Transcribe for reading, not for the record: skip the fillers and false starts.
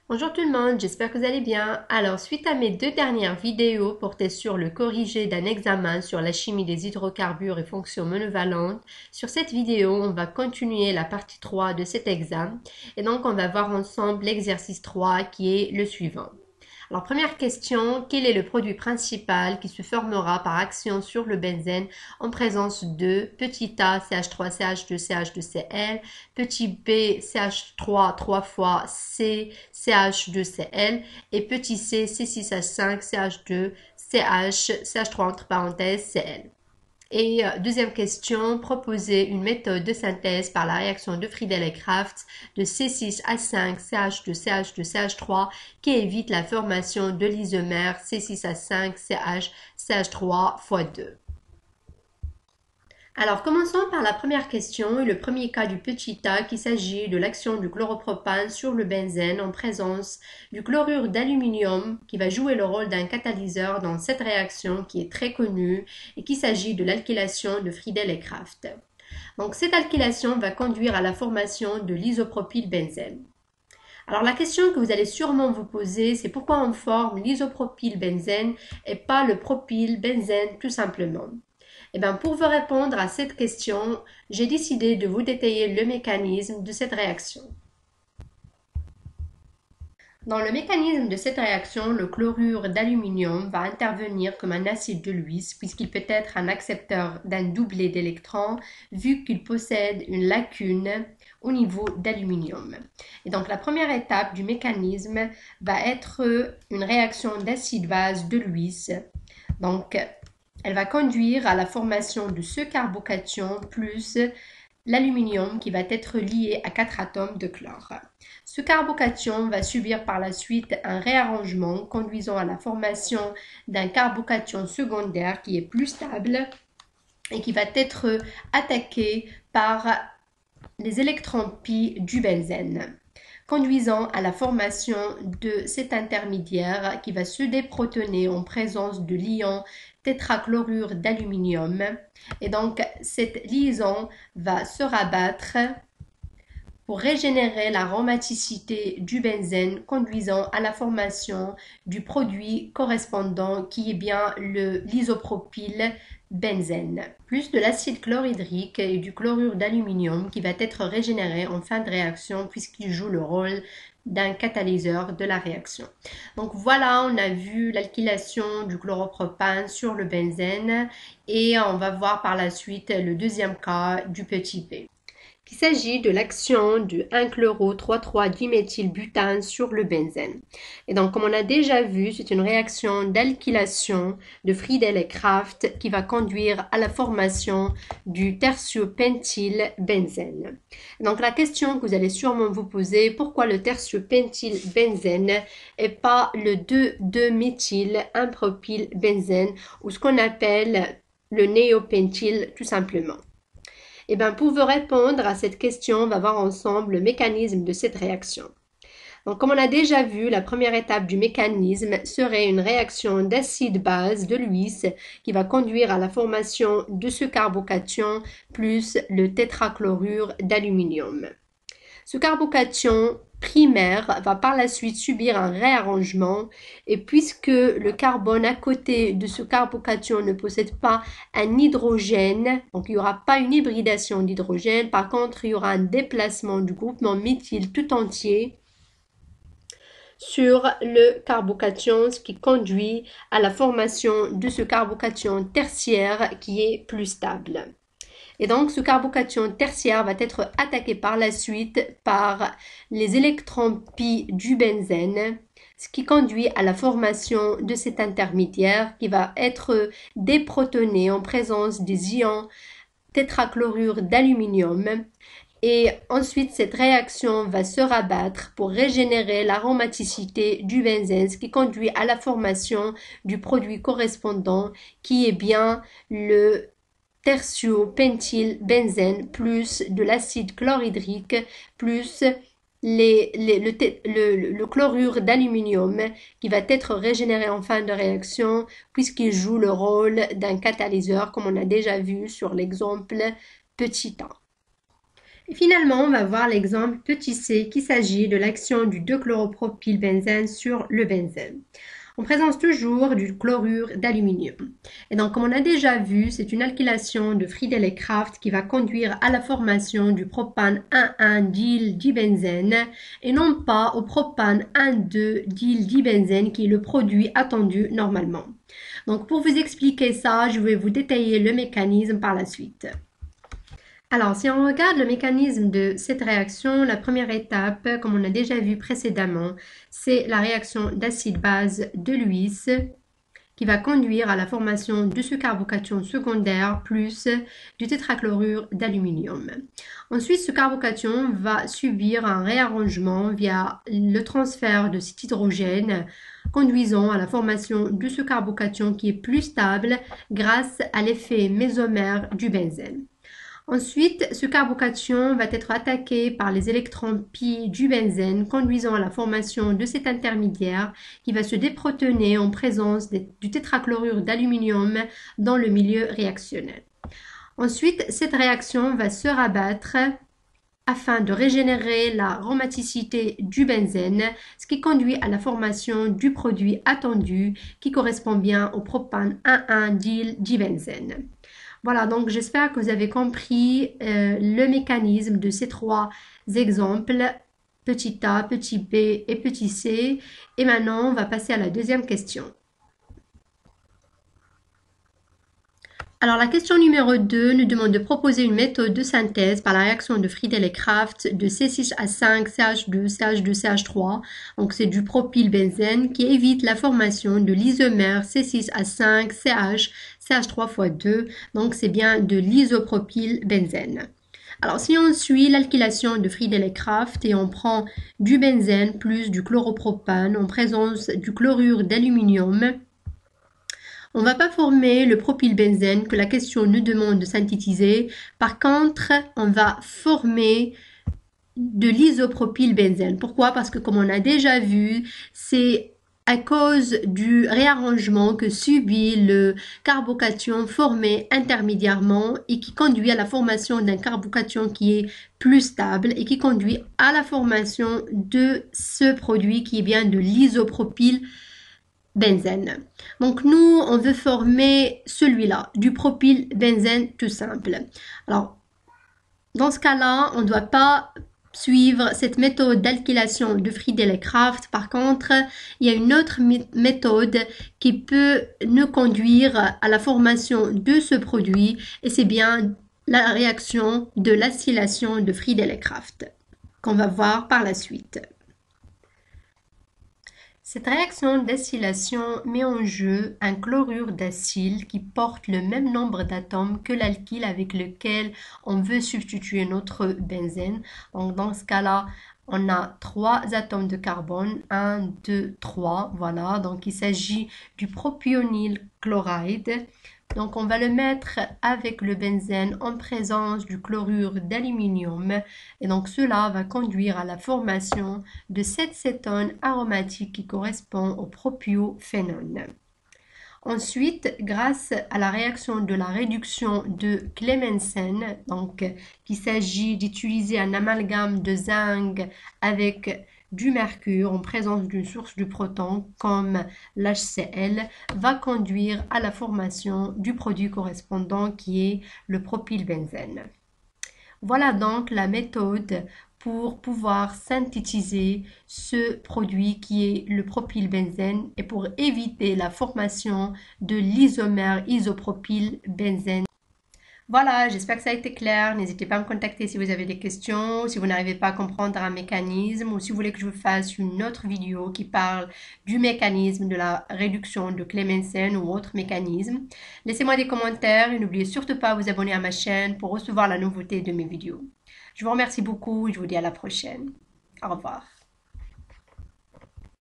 Bonjour tout le monde, j'espère que vous allez bien. Alors, suite à mes deux dernières vidéos portées sur le corrigé d'un examen sur la chimie des hydrocarbures et fonctions monovalentes, sur cette vidéo, on va continuer la partie 3 de cet examen. Et donc, on va voir ensemble l'exercice 3 qui est le suivant. Alors, première question, quel est le produit principal qui se formera par action sur le benzène en présence de petit a CH3 CH2 CH2Cl, petit b CH3 3 fois C CH2Cl et petit c C6H5 CH2 CH CH3 entre parenthèses Cl. Et deuxième question, proposer une méthode de synthèse par la réaction de Friedel et Crafts de C6H5 CH2 CH2 CH3 qui évite la formation de l'isomère C6H5 CH CH3 x 2. Alors, commençons par la première question et le premier cas du petit a qu'il s'agit de l'action du chloropropane sur le benzène en présence du chlorure d'aluminium qui va jouer le rôle d'un catalyseur dans cette réaction qui est très connue et qu'il s'agit de l'alkylation de Friedel et Crafts. Donc, cette alkylation va conduire à la formation de l'isopropylbenzène. Alors, la question que vous allez sûrement vous poser, c'est pourquoi on forme l'isopropylbenzène et pas le propylbenzène tout simplement. Eh bien, pour vous répondre à cette question, j'ai décidé de vous détailler le mécanisme de cette réaction. Dans le mécanisme de cette réaction, le chlorure d'aluminium va intervenir comme un acide de Lewis puisqu'il peut être un accepteur d'un doublet d'électrons vu qu'il possède une lacune au niveau d'aluminium. Et donc la première étape du mécanisme va être une réaction d'acide-base de Lewis. Donc elle va conduire à la formation de ce carbocation plus l'aluminium qui va être lié à 4 atomes de chlore. Ce carbocation va subir par la suite un réarrangement conduisant à la formation d'un carbocation secondaire qui est plus stable et qui va être attaqué par les électrons pi du benzène, conduisant à la formation de cet intermédiaire qui va se déprotoner en présence de l'ion tétrachlorure d'aluminium. Et donc, cette liaison va se rabattre pour régénérer l'aromaticité du benzène, conduisant à la formation du produit correspondant qui est bien l'isopropylbenzène, plus de l'acide chlorhydrique et du chlorure d'aluminium qui va être régénéré en fin de réaction puisqu'il joue le rôle d'un catalyseur de la réaction. Donc voilà, on a vu l'alkylation du chloropropane sur le benzène et on va voir par la suite le deuxième cas du petit b. Il s'agit de l'action du 1-chloro-3,3-diméthylbutane sur le benzène. Et donc, comme on a déjà vu, c'est une réaction d'alkylation de Friedel et Crafts qui va conduire à la formation du tertiopentylbenzène. Donc, la question que vous allez sûrement vous poser, pourquoi le tertiopentylbenzène et pas le 2,2-méthyl-1-propylbenzène ou ce qu'on appelle le néopentyl tout simplement? Eh bien, pour vous répondre à cette question, on va voir ensemble le mécanisme de cette réaction. Donc, comme on a déjà vu, la première étape du mécanisme serait une réaction d'acide-base de Lewis qui va conduire à la formation de ce carbocation plus le tétrachlorure d'aluminium. Ce carbocation primaire va par la suite subir un réarrangement et puisque le carbone à côté de ce carbocation ne possède pas un hydrogène, donc il n'y aura pas une hybridation d'hydrogène, par contre il y aura un déplacement du groupement méthyle tout entier sur le carbocation, ce qui conduit à la formation de ce carbocation tertiaire qui est plus stable. Et donc, ce carbocation tertiaire va être attaqué par la suite par les électrons pi du benzène, ce qui conduit à la formation de cet intermédiaire qui va être déprotoné en présence des ions tétrachlorure d'aluminium. Et ensuite, cette réaction va se rabattre pour régénérer l'aromaticité du benzène, ce qui conduit à la formation du produit correspondant qui est bien le tertiopentylbenzène plus de l'acide chlorhydrique plus le chlorure d'aluminium qui va être régénéré en fin de réaction puisqu'il joue le rôle d'un catalyseur comme on a déjà vu sur l'exemple petit a. Et finalement, on va voir l'exemple petit c qui s'agit de l'action du 2-chloropropylbenzène sur le benzène. On présente toujours du chlorure d'aluminium. Et donc, comme on a déjà vu, c'est une alkylation de Friedel et Crafts qui va conduire à la formation du propane 1,1-dil-dibenzène et non pas au propane 1,2-dil-dibenzène qui est le produit attendu normalement. Donc, pour vous expliquer ça, je vais vous détailler le mécanisme par la suite. Alors, si on regarde le mécanisme de cette réaction, la première étape, comme on a déjà vu précédemment, c'est la réaction d'acide-base de Lewis qui va conduire à la formation de ce carbocation secondaire plus du tétrachlorure d'aluminium. Ensuite, ce carbocation va subir un réarrangement via le transfert de cet hydrogène conduisant à la formation de ce carbocation qui est plus stable grâce à l'effet mésomère du benzène. Ensuite, ce carbocation va être attaqué par les électrons pi du benzène, conduisant à la formation de cet intermédiaire qui va se déprotoner en présence du tétrachlorure d'aluminium dans le milieu réactionnel. Ensuite, cette réaction va se rabattre afin de régénérer la aromaticité du benzène, ce qui conduit à la formation du produit attendu qui correspond bien au propane 1,1-dil-dibenzène. Voilà, donc j'espère que vous avez compris le mécanisme de ces trois exemples, petit a, petit b et petit c. Et maintenant, on va passer à la deuxième question. Alors, la question numéro 2 nous demande de proposer une méthode de synthèse par la réaction de Friedel et Crafts de C6H5, CH2, CH2, CH3. Donc, c'est du propylbenzène qui évite la formation de l'isomère C6H5, CH, CH3 x 2. Donc, c'est bien de l'isopropylbenzène. Alors, si on suit l'alkylation de Friedel et Crafts et on prend du benzène plus du chloropropane en présence du chlorure d'aluminium, on ne va pas former le propylbenzène que la question nous demande de synthétiser. Par contre, on va former de l'isopropylbenzène. Pourquoi? Parce que comme on a déjà vu, c'est à cause du réarrangement que subit le carbocation formé intermédiairement et qui conduit à la formation d'un carbocation qui est plus stable et qui conduit à la formation de ce produit qui est bien de l'isopropylbenzène. Donc nous, on veut former celui-là, du propylbenzène tout simple. Alors, dans ce cas-là, on ne doit pas suivre cette méthode d'alkylation de Friedel et Crafts. Par contre, il y a une autre méthode qui peut nous conduire à la formation de ce produit et c'est bien la réaction de l'acylation de Friedel et Crafts qu'on va voir par la suite. Cette réaction d'acylation met en jeu un chlorure d'acyle qui porte le même nombre d'atomes que l'alkyle avec lequel on veut substituer notre benzène. Donc dans ce cas-là, on a 3 atomes de carbone, 1, 2, 3, voilà. Donc il s'agit du propionyl chloride. Donc on va le mettre avec le benzène en présence du chlorure d'aluminium et donc cela va conduire à la formation de cette cétone aromatique qui correspond au propiophénone. Ensuite, grâce à la réaction de la réduction de Clemmensen, donc il s'agit d'utiliser un amalgame de zinc avec du mercure en présence d'une source du proton comme l'HCl va conduire à la formation du produit correspondant qui est le propylbenzène. Voilà donc la méthode pour pouvoir synthétiser ce produit qui est le propylbenzène et pour éviter la formation de l'isomère isopropylbenzène. Voilà, j'espère que ça a été clair. N'hésitez pas à me contacter si vous avez des questions, si vous n'arrivez pas à comprendre un mécanisme ou si vous voulez que je vous fasse une autre vidéo qui parle du mécanisme de la réduction de Clemmensen ou autre mécanisme. Laissez-moi des commentaires et n'oubliez surtout pas de vous abonner à ma chaîne pour recevoir la nouveauté de mes vidéos. Je vous remercie beaucoup et je vous dis à la prochaine. Au revoir.